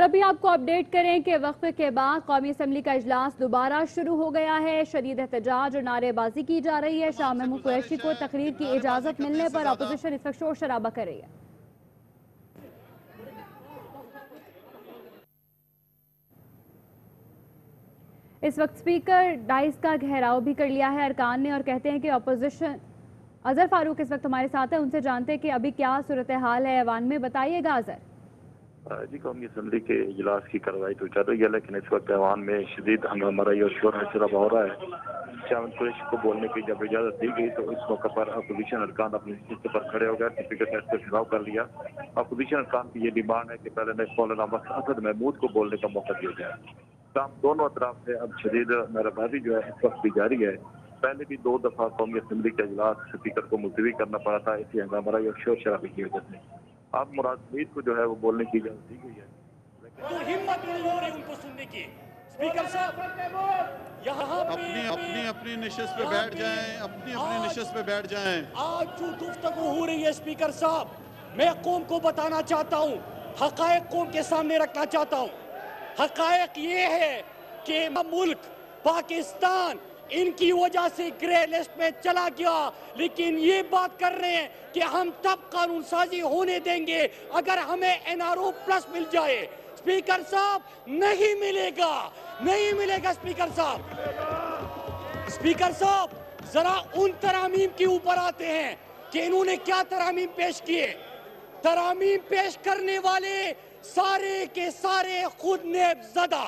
اور ابھی آپ کو اپڈیٹ کریں کہ وقفے کے بعد قومی اسمبلی کا اجلاس دوبارہ شروع ہو گیا ہے۔ شدید احتجاج اور نعرے بازی کی جا رہی ہے۔ شاہ محمود قریشی کو تقریر کی اجازت ملنے پر اپوزیشن اس وقت شور شرابہ کر رہی ہے۔ اس وقت سپیکر ڈائز کا گھیراؤ بھی کر لیا ہے ارکان نے اور کہتے ہیں کہ اپوزیشن اظہر فاروق اس وقت ہمارے ساتھ ہیں، ان سے جانتے ہیں کہ ابھی کیا صورتحال ہے ایوان میں۔ بتائیے گا اظہر۔ جی قومی اسمبلی کے اجلاس کی کارروائی تو چل رہی ہے، لیکن اس وقت ایوان میں شدید ہنگامہ رہی اور شور شرابہ ہو رہا ہے۔ شاہ محمود قریشی کو بولنے کی جب اجازت دی گئی تو اس موقع پر اپوزیشن ارکان اپنی نشست پر کھڑے ہو گئے، اسپیکر صاحب کو خطاب کر لیا۔ اپوزیشن ارکان کی یہ ڈیمانڈ ہے کہ پہلے مولانا اسد محمود کو بولنے کا موقع دیا جائے۔ تاہم دونوں اطراف سے اب شدید نعرہ بازی جو ہے اس وقت بھی جاری ہے۔ پہلے بھی 2 دفعہ قومی اسمبلی کا اجلاس اسپیکر کو ملتوی کرنا پڑا تھا اسی ہنگامہ رہی اور شور شرابے کی وجہ سے۔ اب مراد میر کو جو ہے وہ بولنے کی اجازت دی گئی ہے۔ تو ہمت نہیں ہو رہی ان کو سننے کی۔ اسپیکر صاحب یہاں اپنی نشست پہ بیٹھ جائیں، اپنی نشست پہ بیٹھ جائیں۔ آج جو گفتگو ہو رہی ہے اسپیکر صاحب، میں قوم کو بتانا چاہتا ہوں، حقائق قوم کے سامنے رکھنا چاہتا ہوں۔ حقائق یہ ہے کہ ملک پاکستان ان کی وجہ سے گرے لسٹ میں چلا گیا، لیکن یہ بات کر رہے ہیں کہ ہم تب قانون سازی ہونے دیں گے اگر ہمیں NRO+ مل جائے۔ اسپیکر صاحب نہیں ملے گا، نہیں ملے گا اسپیکر صاحب۔ اسپیکر صاحب ذرا ان ترامیم کے اوپر آتے ہیں کہ انہوں نے کیا ترامیم پیش کیے۔ ترامیم پیش کرنے والے سارے کے سارے خود نیب زدہ،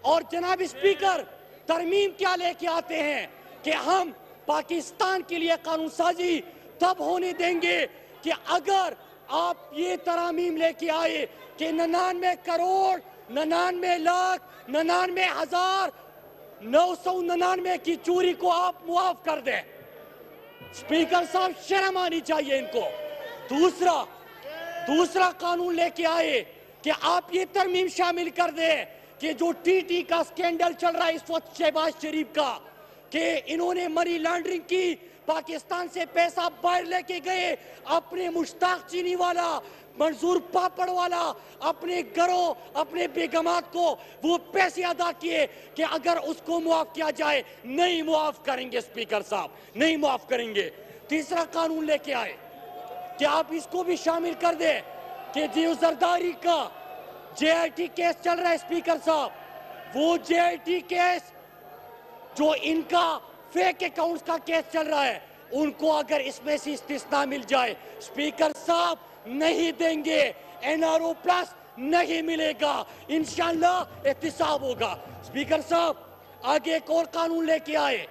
اور جناب اسپیکر ترمیم کیا لے کے آتے ہیں کہ ہم پاکستان کے لیے قانون سازی تب ہونے دیں گے کہ اگر آپ یہ ترامیم لے کے آئے کہ 99 کروڑ 99 لاکھ 99 ہزار 999 کی چوری کو آپ معاف کر دیں۔ اسپیکر صاحب شرم آنی چاہیے ان کو۔ دوسرا قانون لے کے آئے کہ آپ یہ ترمیم شامل کر دیں کہ جو TT کا سکینڈل چل رہا ہے اس وقت شہباز شریف کا، کہ انہوں نے منی لانڈرنگ کی، پاکستان سے پیسہ باہر لے کے گئے، اپنے مشتاق چینی والا، منظور پاپڑ والا، اپنے گھروں اپنے بیگمات کو وہ پیسے ادا کیے کہ اگر اس کو معاف کیا جائے نہیں معاف کریں گے۔ اسپیکر صاحب نہیں معاف کریں گے۔ تیسرا قانون لے کے آئے کہ آپ اس کو بھی شامل کر دیں کہ جیو زرداری کا JIT کیس چل رہا ہے اسپیکر صاحب، وہ JIT کیس جو ان کا فیک اکاؤنٹس کا کیس چل رہا ہے، ان کو اگر اس میں سے استثناء مل جائے اسپیکر صاحب نہیں دیں گے، NRO+ نہیں ملے گا، انشاءاللہ احتساب ہوگا۔ اسپیکر صاحب آگے ایک اور قانون لے کے آئے،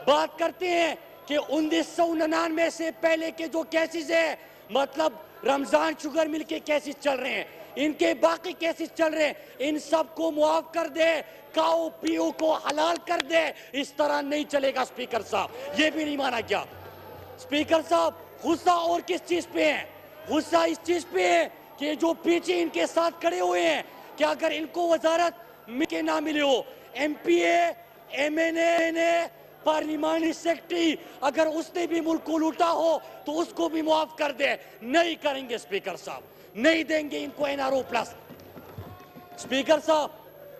بات کرتے ہیں کہ 1999 سے پہلے کے جو کیسز ہیں، مطلب رمضان شوگر مل کے کیسز چل رہے ہیں، ان کے باقی کیسز چل رہے ہیں، ان سب کو معاف کر دے، کاؤ پیو کو حلال کر دے۔ اس طرح نہیں چلے گا اسپیکر صاحب، یہ بھی نہیں مانا گیا۔ اسپیکر صاحب غصہ اور کس چیز پہ ہے؟ غصہ اس چیز پہ ہے کہ جو پیچھے ان کے ساتھ کھڑے ہوئے ہیں کہ اگر ان کو وزارت کے نہ ملے ہو، MPA MNA پارلیمانی سیکرٹری اگر اس نے بھی ملک کو لوٹا ہو تو اس کو بھی معاف کر دے، نہیں کریں گے اسپیکر صاحب، نہیں دیں گے ان کو NRO+۔ اسپیکر صاحب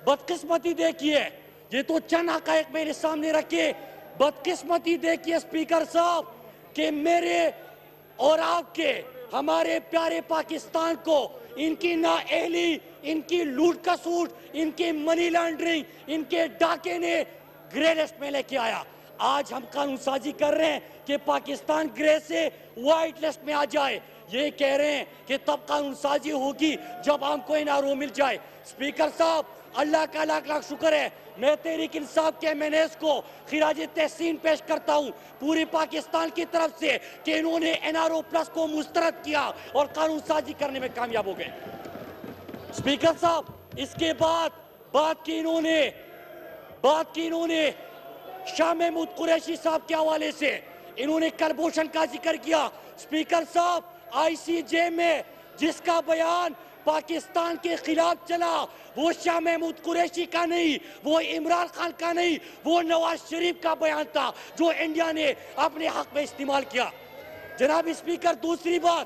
بدقسمتی دیکھیے، یہ تو چند حقائق میرے سامنے رکھے، بدقسمتی دیکھیے اسپیکر صاحب کہ میرے اور آپ کے ہمارے پیارے پاکستان کو ان کی نااہلی، ان کی لوٹ کا سوٹ، ان کی منی لانڈرنگ، ان کے ڈاکے نے گرے لسٹ میں لے کے آیا۔ آج ہم قانون سازی کر رہے ہیں کہ پاکستان گرے سے وائٹ لسٹ میں آ جائے، یہ کہہ رہے ہیں کہ تب قانون سازی ہوگی جب ہم کو NRO مل جائے۔ اسپیکر صاحب اللہ کا لاکھ لاکھ شکر ہے، میں تحریک انصاف کے MNAs کو خراج تحسین پیش کرتا ہوں پورے پاکستان کی طرف سے کہ انہوں نے NRO+ کو مسترد کیا اور قانون سازی کرنے میں کامیاب ہو گئے۔ اسپیکر صاحب اس کے بعد بات کی انہوں نے شاہ محمود قریشی صاحب کے حوالے سے، انہوں نے کرپشن کا ذکر کیا۔ اسپیکر صاحب ICJ میں جس کا بیان پاکستان کے خلاف چلا وہ شاہ محمود قریشی کا نہیں، وہ عمران خان کا نہیں، وہ نواز شریف کا بیان تھا جو انڈیا نے اپنے حق میں استعمال کیا۔ جناب اسپیکر دوسری بات،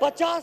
50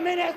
MNS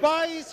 22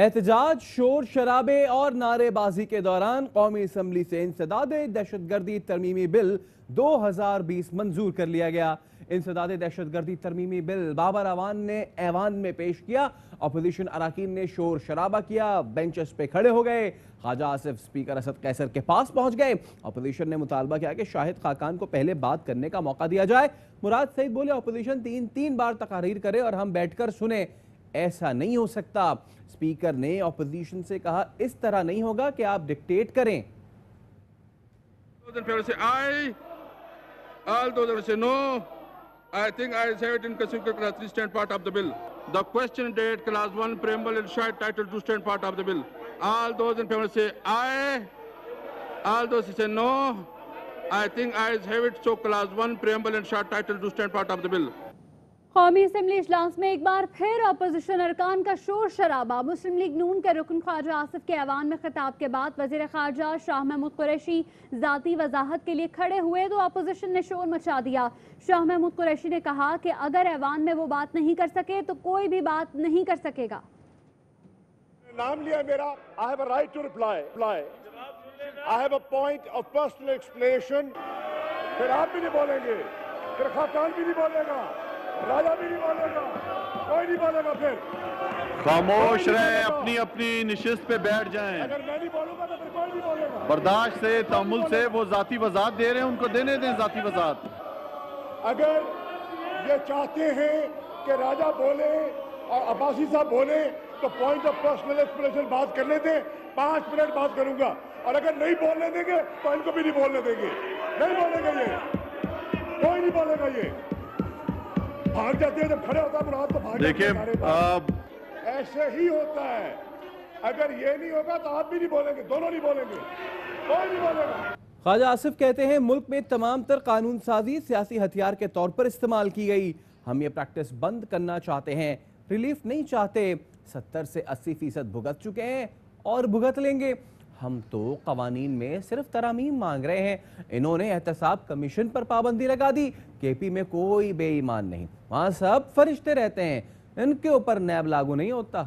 احتجاج، شور شرابے اور نعرے بازی کے دوران قومی اسمبلی سے انسداد دہشت گردی ترمیمی بل 2020 منظور کر لیا گیا۔ انسداد دہشت گردی ترمیمی بل بابر اعوان نے ایوان میں پیش کیا۔ اپوزیشن اراکین نے شور شرابہ کیا، بینچز پہ کھڑے ہو گئے۔ خواجہ آصف سپیکر اسد قیصر کے پاس پہنچ گئے۔ اپوزیشن نے مطالبہ کیا کہ شاہد خاقان کو پہلے بات کرنے کا موقع دیا جائے۔ مراد سعید بولے اپوزیشن تین بار تقاریر کرے اور ہم بیٹھ کر سنیں، ایسا نہیں ہو سکتا۔ سپیکر نے اپوزیشن سے کہا اس طرح نہیں ہوگا کہ آپ ڈکٹیٹ کریں۔ Those in favor say aye. All those that say no. I think I have it in Constitution Clause 3 stand part of the bill. The question date Clause 1 preamble and short title 2 stand part of the bill. All those in favor say aye. All those who say no. I think I have it so Clause 1 preamble and short title 2 stand part of the bill. قومی assembly اجلاس میں ایک بار پھر opposition ارکان کا شور شرابہ۔ مسلم league نون کے رکن خواجہ آصف کے ایوان میں خطاب کے بعد وزیر خارجہ شاہ محمود قریشی ذاتی وضاحت کے لیے کھڑے ہوئے تو اپوزیشن نے شور مچا دیا۔ شاہ محمود قریشی نے کہا کہ اگر ایوان میں وہ بات نہیں کر سکے تو کوئی بھی بات نہیں کر سکے گا۔ نام لیا میرا، I have a right to reply. I have a point of personal explanation. پھر آپ بھی نہیں بولیں گے، پھر خاقان بھی نہیں بولے گا، راجہ بھی نہیں بولے گا، کوئی نہیں بولے گا۔ پھر خاموش رہیں، اپنی اپنی نشست پہ بیٹھ جائیں۔ اگر میں نہیں بولوں گا تو پھر کوئی نہیں بولے گا۔ برداشت سے، تحمل سے، وہ ذاتی وضاحت دے رہے ہیں، ان کو دینے دیں ذاتی وضاحت۔ اگر یہ چاہتے ہیں کہ راجہ بولے اور عباسی صاحب بولے تو پوائنٹ آف پرسنل ایکسپلینیشن بات کرنے دیں، 5 منٹ بات کروں گا، اور اگر نہیں بولنے دیں گے تو ان کو بھی نہیں بولنے دیں گے۔ نہیں بولے گا یہ، کوئی نہیں بولے گا۔ یہ بھاگ جاتے ہیں جب کھڑے ہوتا ہے مراد تو بھاگ جاتے ہیں۔ دیکھیں ایسے ہی ہوتا ہے، اگر یہ نہیں ہوگا تو آپ بھی نہیں بولیں گے، دونوں نہیں بولیں گے، کوئی نہیں بولے گا۔ خواجہ آصف کہتے ہیں ملک میں تمام تر قانون سازی سیاسی ہتھیار کے طور پر استعمال کی گئی، ہم یہ پریکٹس بند کرنا چاہتے ہیں، ریلیف نہیں چاہتے۔ 70 سے 80% بھگت چکے ہیں اور بھگت لیں گے۔ ہم تو قوانین میں صرف ترامیم مانگ رہے ہیں۔ انہوں نے احتساب کمیشن پر پابندی لگا دی۔ کے پی میں کوئی بے ایمان نہیں، وہاں سب فرشتے رہتے ہیں، ان کے اوپر نیب لاگو نہیں ہوتا۔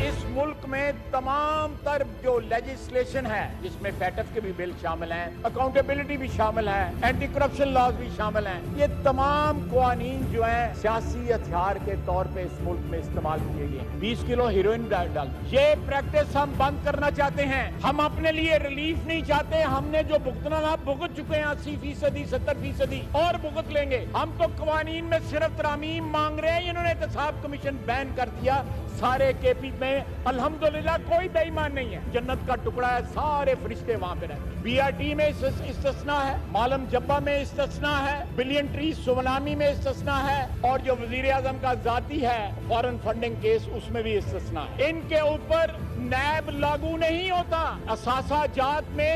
اس ملک میں تمام تر جو لیجسلیشن ہے، جس میں فیٹف کے بھی بل شامل ہیں، اکاؤنٹیبلٹی بھی شامل ہے، اینٹی کرپشن لاز بھی شامل ہیں، یہ تمام قوانین جو ہیں سیاسی ہتھیار کے طور پہ اس ملک میں استعمال کیے گئے ہیں۔ 20 کلو ہیروئن ڈال، یہ پریکٹس ہم بند کرنا چاہتے ہیں۔ ہم اپنے لیے ریلیف نہیں چاہتے، ہم نے جو بھگتنا تھا بھگت چکے ہیں، 80%، 70% اور بھگت لیں گے۔ ہم تو قوانین میں صرف ترامیم مانگ رہے ہیں، انہوں نے احتساب کمیشن بین کر دیا۔ سارے کے پی میں الحمدللہ کوئی بے ایمان نہیں ہے، جنت کا ٹکڑا ہے، سارے فرشتے وہاں پہ رہتے ہیں۔ بی آر ٹی میں استثناء ہے، معلم جبہ میں استثناء ہے، بلین ٹری سونامی میں استثناء ہے، اور جو وزیر اعظم کا ذاتی ہے فارن فنڈنگ کیس، اس میں بھی استثناء ہے۔ ان کے اوپر نیب لاگو نہیں ہوتا۔ اثاثہ جات میں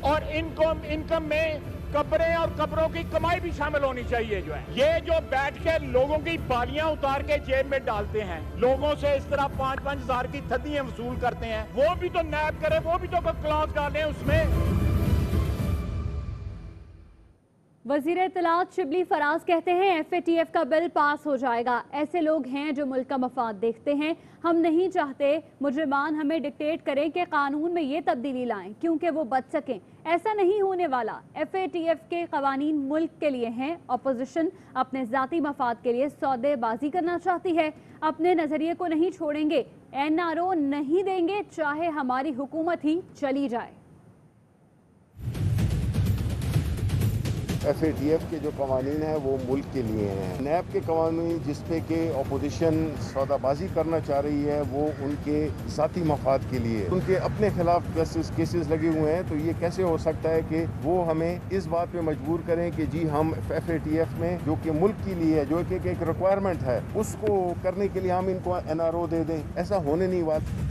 اور انکم میں قبریں اور قبروں کی کمائی بھی شامل ہونی چاہیے۔ جو ہے یہ جو بیٹھ کے لوگوں کی بالیاں اتار کے جیب میں ڈالتے ہیں، لوگوں سے اس طرح 5-5 ہزار کی تھدیاں وصول کرتے ہیں، وہ بھی تو نیب کرے، وہ بھی تو کلاس ڈالیں اس میں۔ وزیر اطلاعات شبلی فراز کہتے ہیں ایف اے ٹی ایف کا بل پاس ہو جائے گا۔ ایسے لوگ ہیں جو ملک کا مفاد دیکھتے ہیں، ہم نہیں چاہتے مجرمان ہمیں ڈکٹیٹ کریں کہ قانون میں یہ تبدیلی لائیں کیونکہ وہ بچ سکیں۔ ایسا نہیں ہونے والا۔ ایف اے ٹی ایف کے قوانین ملک کے لیے ہیں، اپوزیشن اپنے ذاتی مفاد کے لیے سودے بازی کرنا چاہتی ہے، اپنے نظریے کو نہیں چھوڑیں گے، این آر او نہیں دیں گے چاہے ہماری حکومت ہی چلی جائے۔ ایف اے ٹی ایف کے جو قوانین ہیں وہ ملک کے لیے ہیں۔ نیب کے قوانین جس پہ کہ اپوزیشن سودا بازی کرنا چاہ رہی ہے وہ ان کے ذاتی مفاد کے لیے، ان کے اپنے خلاف کیسز لگے ہوئے ہیں، تو یہ کیسے ہو سکتا ہے کہ وہ ہمیں اس بات پہ مجبور کریں کہ جی ہم ایف اے ٹی ایف میں جو کہ ملک کے لیے جو کہ ایک ریکوائرمنٹ ہے اس کو کرنے کے لیے ہم ان کو این آر او دے دیں۔ ایسا ہونے نہیں والا۔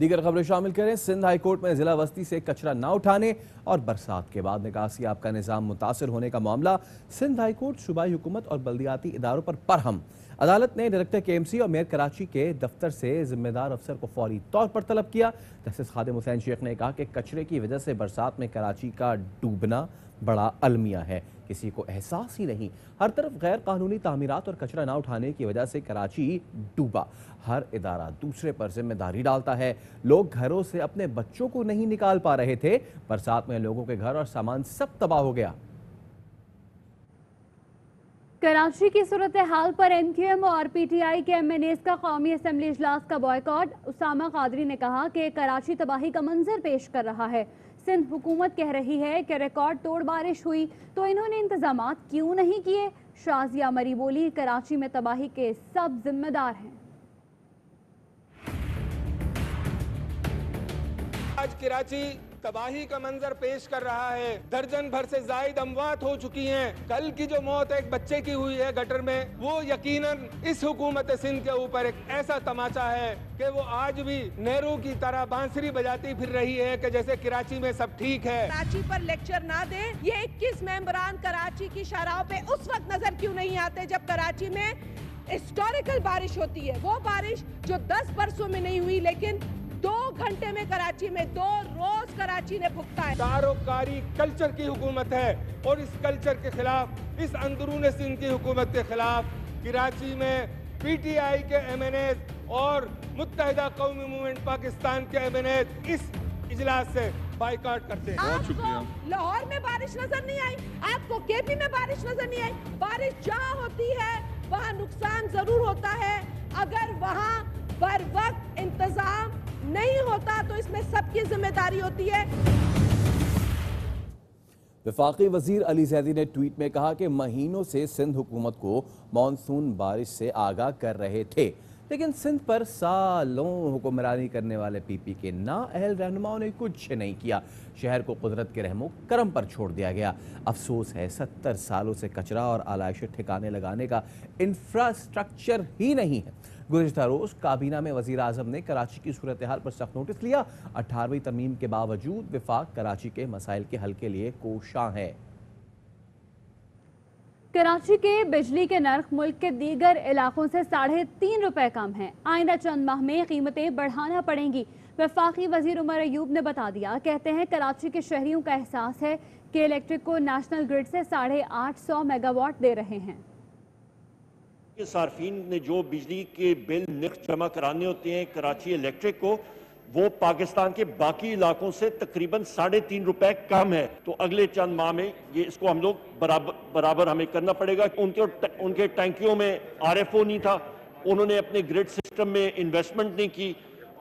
دیگر خبریں شامل کریں۔ سندھ ہائی کورٹ میں ضلع وسطی سے کچرا نہ اٹھانے اور برسات کے بعد نکاسیاب کا نظام متاثر ہونے کا معاملہ سندھ ہائی کورٹ صوبائی حکومت اور بلدیاتی اداروں پر برہم۔ عدالت نے ڈائریکٹر کے ایم سی اور میئر کراچی کے دفتر سے ذمہ دار افسر کو فوری طور پر طلب کیا۔ جسٹس خادم حسین شیخ نے کہا کہ کچرے کی وجہ سے برسات میں کراچی کا ڈوبنا بڑا المیہ ہے، کسی کو احساس ہی نہیں۔ ہر طرف غیر قانونی تعمیرات اور کچرا نہ اٹھانے کی وجہ سے کراچی ڈوبا۔ ہر ادارہ دوسرے پر ذمہ داری ڈالتا ہے۔ لوگ گھروں سے اپنے بچوں کو نہیں نکال پا رہے تھے، برسات میں لوگوں کے گھر اور سامان سب تباہ ہو گیا۔ کراچی کی صورتحال پر این کیو ایم اور پی ٹی آئی کے ایم این ایز کا قومی اسمبلی اجلاس کا بائیکاٹ۔ اسامہ قادری نے کہا کہ کراچی تباہی کا منظر پیش کر رہا ہے۔ سندھ حکومت کہہ رہی ہے کہ ریکارڈ توڑ بارش ہوئی تو انہوں نے انتظامات کیوں نہیں کیے۔ شازیہ مری بولی کراچی میں تباہی کے سب ذمہ دار ہیں۔ آج کراچی تباہی کا منظر پیش کر رہا ہے۔ درجن بھر سے زائد اموات ہو چکی ہیں۔ کل کی جو موت ایک بچے کی ہوئی ہے گٹر میں، وہ یقیناً اس حکومت سندھ کے اوپر ایک ایسا تماچا ہے کہ وہ آج بھی نہرو کی طرح بانسری بجاتی پھر رہی ہے کہ جیسے کراچی میں سب ٹھیک ہے۔ کراچی پر لیکچر نہ دیں۔ یہ 21 ممبران کراچی کی شاہراہوں پہ اس وقت نظر کیوں نہیں آتے جب کراچی میں ہسٹوریکل بارش ہوتی ہے؟ وہ بارش جو 10 برسوں میں نہیں ہوئی، لیکن 2 گھنٹے میں کراچی میں 2 روز کراچی نے بھگتا ہے۔ تعارفکاری کلچر کی حکومت ہے اور اس کلچر کے خلاف، اس اندرون سندھ کی حکومت کے خلاف کراچی میں پی ٹی آئی کے ایم این ایز اور متحدہ قومی موومنٹ پاکستان کے ایم این ایز اس اجلاس سے بائیکاٹ کرتے ہیں۔ آپ کو لاہور میں بارش نظر نہیں آئی، آپ کو کے پی میں بارش نظر نہیں آئی۔ بارش جہاں ہوتی ہے وہاں نقصان ضرور ہوتا ہے۔ اگر وہاں بر وقت انتظام نہیں ہوتا تو اس میں سب کی ذمہ داری ہوتی ہے۔ وفاقی وزیر علی زیدی نے ٹویٹ میں کہا کہ مہینوں سے سندھ حکومت کو مانسون بارش سے آگاہ کر رہے تھے، لیکن سندھ پر سالوں حکمرانی کرنے والے پی پی کے نااہل رہنماؤں نے کچھ نہیں کیا۔ شہر کو قدرت کے رحم و کرم پر چھوڑ دیا گیا۔ افسوس ہے 70 سالوں سے کچرا اور آلائش ٹھکانے لگانے کا انفراسٹرکچر ہی نہیں ہے۔ گزشتہ روز کابینہ میں وزیر اعظم نے کراچی کی صورتحال پر سخت نوٹس لیا۔ 18ویں ترمیم کے باوجود وفاق کراچی کے مسائل کے حل کے لیے کوشاں ہے۔ کراچی کے بجلی کے نرخ ملک کے دیگر علاقوں سے 3.5 روپے کم ہیں۔ آئندہ چند ماہ میں قیمتیں بڑھانا پڑیں گی۔ وفاقی وزیر عمر ایوب نے بتا دیا، کہتے ہیں کراچی کے شہریوں کا احساس ہے کہ الیکٹرک کو نیشنل گرڈ سے 850 میگا واٹ دے رہے ہیں۔ صارفین نے جو بجلی کے بل نرخ جمع کرانے ہوتے ہیں کراچی الیکٹرک کو، وہ پاکستان کے باقی علاقوں سے تقریباً 3.5 روپے کم ہے۔ تو اگلے چند ماہ میں یہ اس کو ہم لوگ برابر ہمیں کرنا پڑے گا۔ ان کے ٹینکیوں میں آر ایف او نہیں تھا، انہوں نے اپنے گریڈ سسٹم میں انویسٹمنٹ نہیں کی،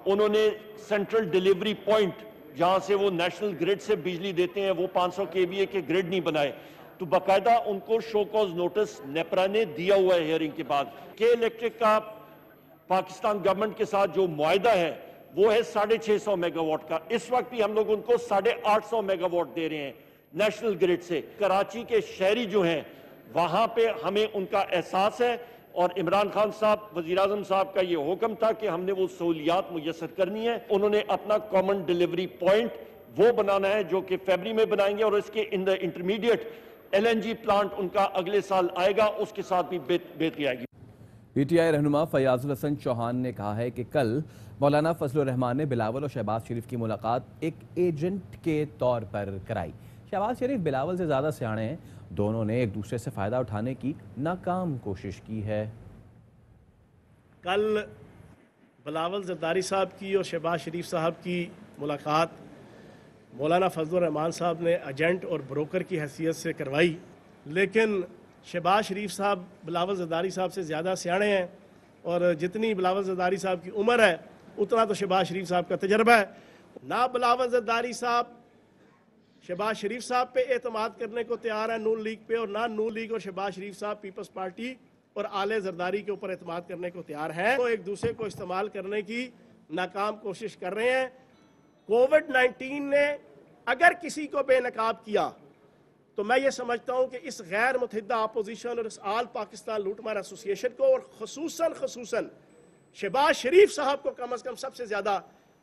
انہوں نے سینٹرل ڈیلیوری پوائنٹ جہاں سے وہ نیشنل گریڈ سے بجلی دیتے ہیں وہ 500 kVA کے گریڈ نہیں بنائے۔ تو باقاعدہ ان کو شو کوز نوٹس نیپرا نے دیا ہوا ہے ہیئرنگ کے بعد۔ کے الیکٹرک کا پاکستان گورنمنٹ کے ساتھ جو معاہدہ ہے وہ ہے 650 میگا واٹ کا۔ اس وقت بھی ہم لوگ ان کو 850 میگا واٹ دے رہے ہیں نیشنل گریڈ سے۔ کراچی کے شہری جو ہیں وہاں پہ ہمیں ان کا احساس ہے، اور عمران خان صاحب وزیراعظم صاحب کا یہ حکم تھا کہ ہم نے وہ سہولیات میسر کرنی ہے۔ انہوں نے اپنا کامن ڈیلیوری پوائنٹ وہ بنانا ہے جو کہ فیبری میں بنائیں گے، اور اس کے intermediate L N G plant ان کا اگلے سال آئے گا، اس کے ساتھ بھی بہتری آئے گی۔ پی ٹی آئی رہنما فیاض الحسن چوہان نے کہا ہے کہ کل مولانا فضل الرحمان نے بلاول اور شہباز شریف کی ملاقات ایک ایجنٹ کے طور پر کرائی۔ شہباز شریف بلاول سے زیادہ سیانے ہیں، دونوں نے ایک دوسرے سے فائدہ اٹھانے کی ناکام کوشش کی ہے۔ کل بلاول زرداری صاحب کی اور شہباز شریف صاحب کی ملاقات مولانا فضل الرحمان صاحب نے ایجنٹ اور بروکر کی حیثیت سے کروائی، لیکن شہباز شریف صاحب بلاول زرداری صاحب سے زیادہ سیانے ہیں، اور جتنی بلاول زرداری صاحب کی عمر ہے اتنا تو شہباز شریف صاحب کا تجربہ ہے۔ نہ بلاول زرداری صاحب شہباز شریف صاحب پہ اعتماد کرنے کو تیار ہے نون لیگ پہ، اور نہ نون لیگ اور شہباز شریف صاحب پیپلز پارٹی اور آل زرداری کے اوپر اعتماد کرنے کو تیار ہیں۔ وہ ایک دوسرے کو استعمال کرنے کی ناکام کوشش کر رہے ہیں۔ کووڈ-19 نے اگر کسی کو بے نقاب کیا تو میں یہ سمجھتا ہوں کہ اس غیر متحدہ اپوزیشن اور اس آل پاکستان لوٹ مار ایسوسی ایشن کو، اور خصوصاً شہباز شریف صاحب کو کم از کم سب سے زیادہ